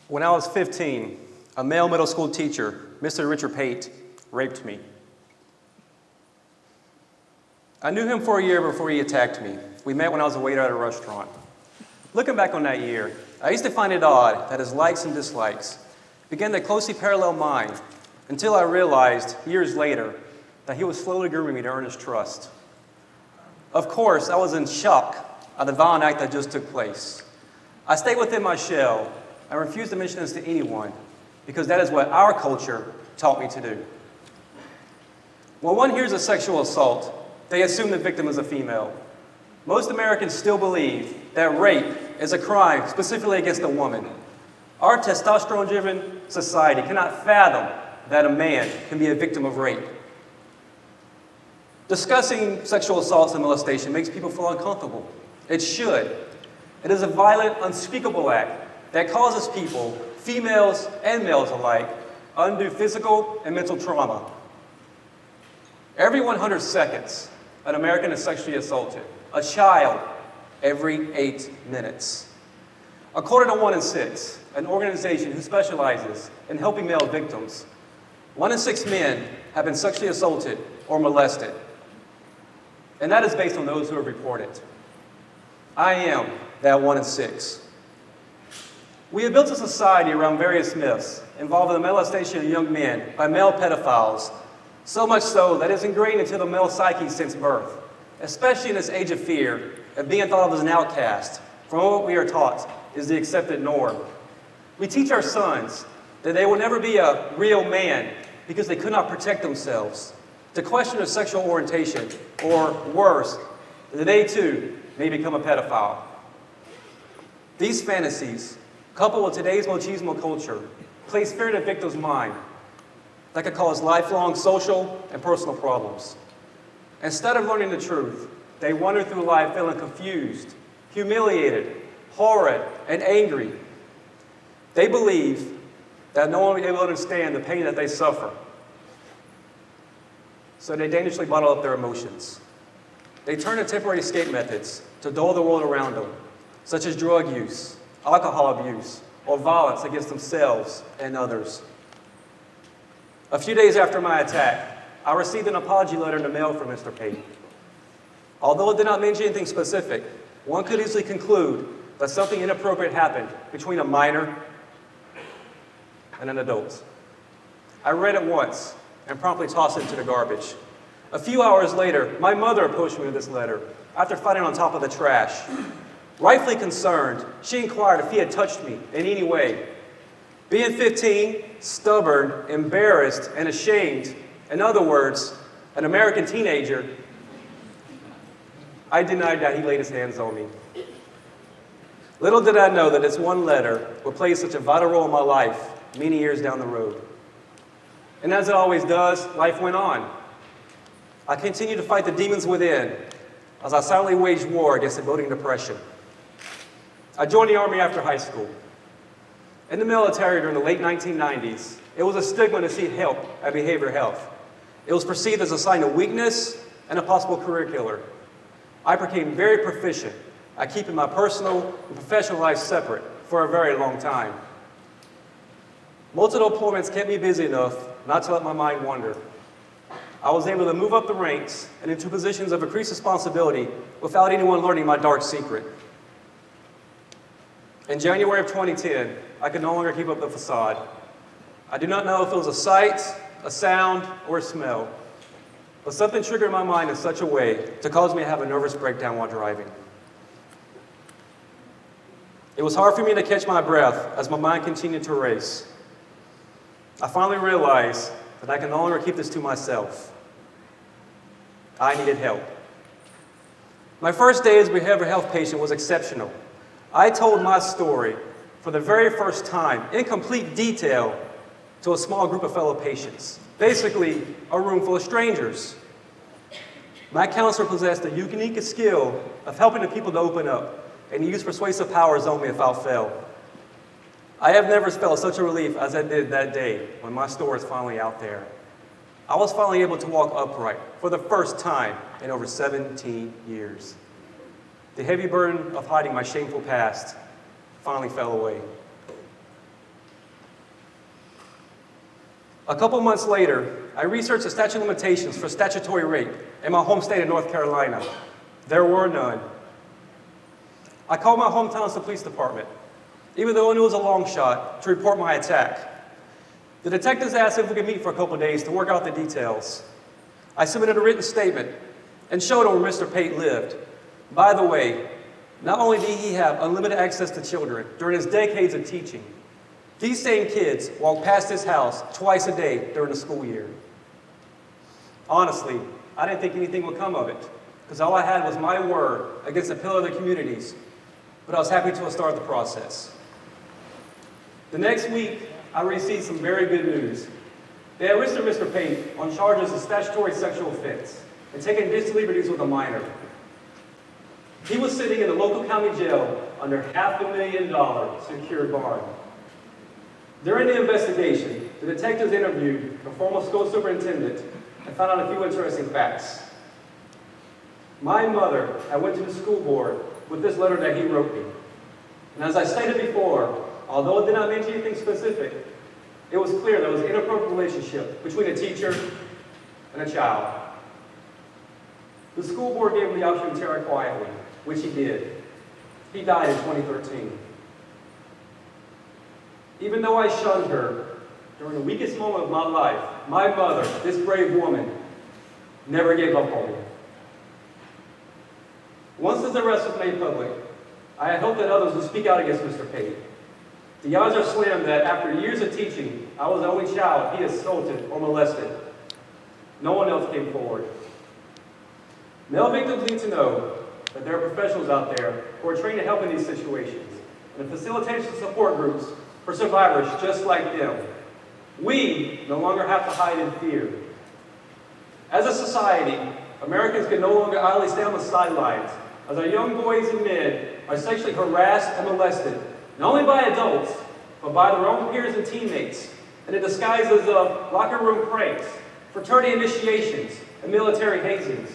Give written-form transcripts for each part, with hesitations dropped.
When I was 15, a male middle school teacher, Mr. Richard Pate, raped me. I knew him for a year before he attacked me. We met when I was a waiter at a restaurant. Looking back on that year, I used to find it odd that his likes and dislikes began to closely parallel mine until I realized, years later, that he was slowly grooming me to earn his trust. Of course, I was in shock at the violent act that just took place. I stayed within my shell and refused to mention this to anyone because that is what our culture taught me to do. When one hears of sexual assault, they assume the victim is a female. Most Americans still believe that rape is a crime specifically against a woman. Our testosterone-driven society cannot fathom that a man can be a victim of rape. Discussing sexual assaults and molestation makes people feel uncomfortable. It should. It is a violent, unspeakable act that causes people, females and males alike, undue physical and mental trauma. Every 100 seconds, an American is sexually assaulted. A child every 8 minutes. According to 1 in 6, an organization who specializes in helping male victims, 1 in 6 men have been sexually assaulted or molested. And that is based on those who have reported. I am that 1 in 6. We have built a society around various myths involving the molestation of young men by male pedophiles, so much so that it's ingrained into the male psyche since birth, especially in this age of fear of being thought of as an outcast from what we are taught is the accepted norm. We teach our sons that they will never be a real man because they could not protect themselves, to question their sexual orientation, or worse, that they too may become a pedophile. These fantasies, coupled with today's machismo culture, place fear in a victim's mind that could cause lifelong social and personal problems. Instead of learning the truth, they wander through life feeling confused, humiliated, horrid, and angry. They believe that no one will be able to understand the pain that they suffer. So they dangerously bottle up their emotions. They turn to temporary escape methods to dull the world around them, such as drug use, alcohol abuse, or violence against themselves and others. A few days after my attack, I received an apology letter in the mail from Mr. Pate. Although it did not mention anything specific, one could easily conclude that something inappropriate happened between a minor and an adult. I read it once and promptly tossed it into the garbage. A few hours later, my mother approached me with this letter after finding it on top of the trash. Rightfully concerned, she inquired if he had touched me in any way. Being 15, stubborn, embarrassed, and ashamed, in other words, an American teenager, I denied that he laid his hands on me. Little did I know that this one letter would play such a vital role in my life many years down the road. And as it always does, life went on. I continued to fight the demons within as I silently waged war against the building depression. I joined the Army after high school. In the military during the late 1990s, it was a stigma to seek help at behavioral health. It was perceived as a sign of weakness and a possible career killer. I became very proficient at keeping my personal and professional life separate for a very long time. Multiple deployments kept me busy enough not to let my mind wander. I was able to move up the ranks and into positions of increased responsibility without anyone learning my dark secret. In January of 2010, I could no longer keep up the facade. I do not know if it was a sight, a sound, or a smell, but something triggered my mind in such a way to cause me to have a nervous breakdown while driving. It was hard for me to catch my breath as my mind continued to race. I finally realized that I can no longer keep this to myself. I needed help. My first day as a behavioral health patient was exceptional. I told my story for the very first time in complete detail to a small group of fellow patients, basically a room full of strangers. My counselor possessed the unique skill of helping the people to open up, and he used persuasive powers on me without fail. I have never felt such a relief as I did that day when my story was finally out there. I was finally able to walk upright for the first time in over 17 years. The heavy burden of hiding my shameful past finally fell away. A couple months later, I researched the statute of limitations for statutory rape in my home state of North Carolina. There were none. I called my hometown's police department, even though it was a long shot, to report my attack. The detectives asked if we could meet for a couple days to work out the details. I submitted a written statement and showed them where Mr. Pate lived. By the way, not only did he have unlimited access to children during his decades of teaching, these same kids walked past his house twice a day during the school year. Honestly, I didn't think anything would come of it, because all I had was my word against a pillar of the communities, but I was happy to have started the process. The next week, I received some very good news. They arrested Mr. Pate on charges of statutory sexual offense and taking indecent liberties with a minor. He was sitting in the local county jail under $500,000 secured bond. During the investigation, the detectives interviewed the former school superintendent and found out a few interesting facts. My mother, I went to the school board with this letter that he wrote me. And as I stated before, although it did not mention anything specific, it was clear there was an inappropriate relationship between a teacher and a child. The school board gave him the option to tear it quietly, which he did. He died in 2013. Even though I shunned her during the weakest moment of my life, my mother, this brave woman, never gave up on me. Once his arrest was made public, I had hoped that others would speak out against Mr. Pate. The odds are slim that after years of teaching, I was the only child he assaulted or molested. No one else came forward. Male victims need to know that there are professionals out there who are trained to help in these situations, and the facilitation support groups for survivors just like them. We no longer have to hide in fear. As a society, Americans can no longer idly stand on the sidelines as our young boys and men are sexually harassed and molested, not only by adults, but by their own peers and teammates, in the disguises of locker room pranks, fraternity initiations, and military hazings.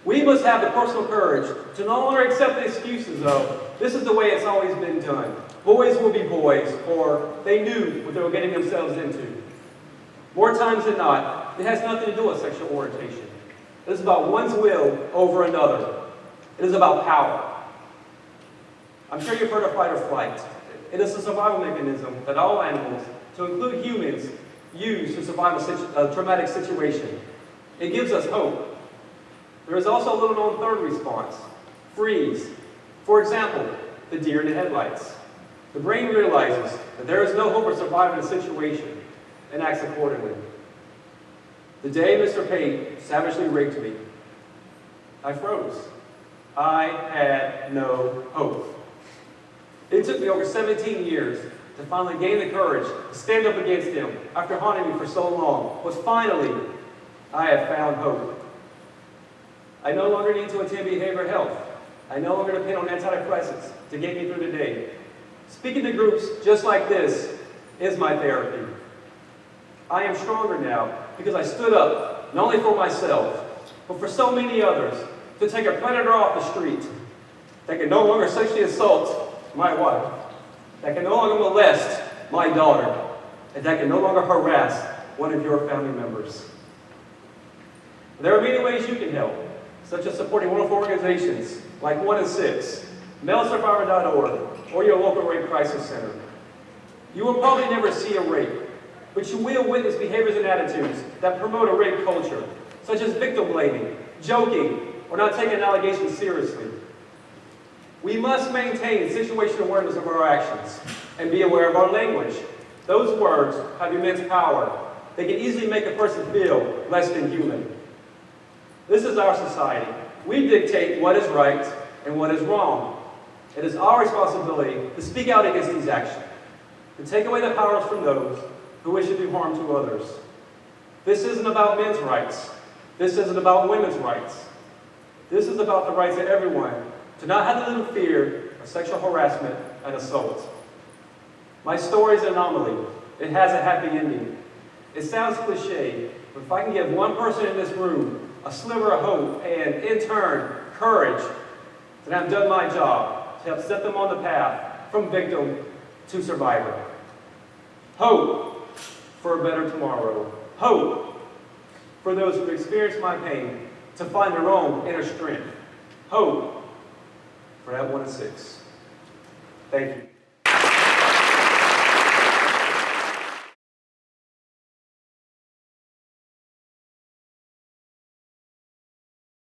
We must have the personal courage to no longer accept the excuses of, this is the way it's always been done. Boys will be boys, or they knew what they were getting themselves into. More times than not, it has nothing to do with sexual orientation. It is about one's will over another. It is about power. I'm sure you've heard of fight or flight. It is a survival mechanism that all animals, to include humans, use to survive a traumatic situation. It gives us hope. There is also a little known third response, freeze. For example, the deer in the headlights. The brain realizes that there is no hope of surviving a situation and acts accordingly. The day Mr. Pate savagely raped me, I froze. I had no hope. It took me over 17 years to finally gain the courage to stand up against him after haunting me for so long. But finally, I have found hope. I no longer need to attend behavioral health. I no longer depend on antidepressants to get me through the day. Speaking to groups just like this is my therapy. I am stronger now because I stood up not only for myself, but for so many others, to take a predator off the street that can no longer sexually assault my wife, that can no longer molest my daughter, and that can no longer harass one of your family members. There are many ways you can help, such as supporting wonderful organizations like 1 in 6, malesurvivor.org, or your local rape crisis center. You will probably never see a rape, but you will witness behaviors and attitudes that promote a rape culture, such as victim blaming, joking, or not taking allegations seriously. We must maintain situational awareness of our actions and be aware of our language. Those words have immense power. They can easily make a person feel less than human. This is our society. We dictate what is right and what is wrong. It is our responsibility to speak out against these actions, to take away the powers from those who wish to do harm to others. This isn't about men's rights. This isn't about women's rights. This is about the rights of everyone to not have to live in fear of sexual harassment and assault. My story is an anomaly. It has a happy ending. It sounds cliche, but if I can give one person in this room a sliver of hope and, in turn, courage, then I've done my job to help set them on the path from victim to survivor. Hope for a better tomorrow. Hope for those who've experienced my pain to find their own inner strength. Hope for that 1 in 6. Thank you.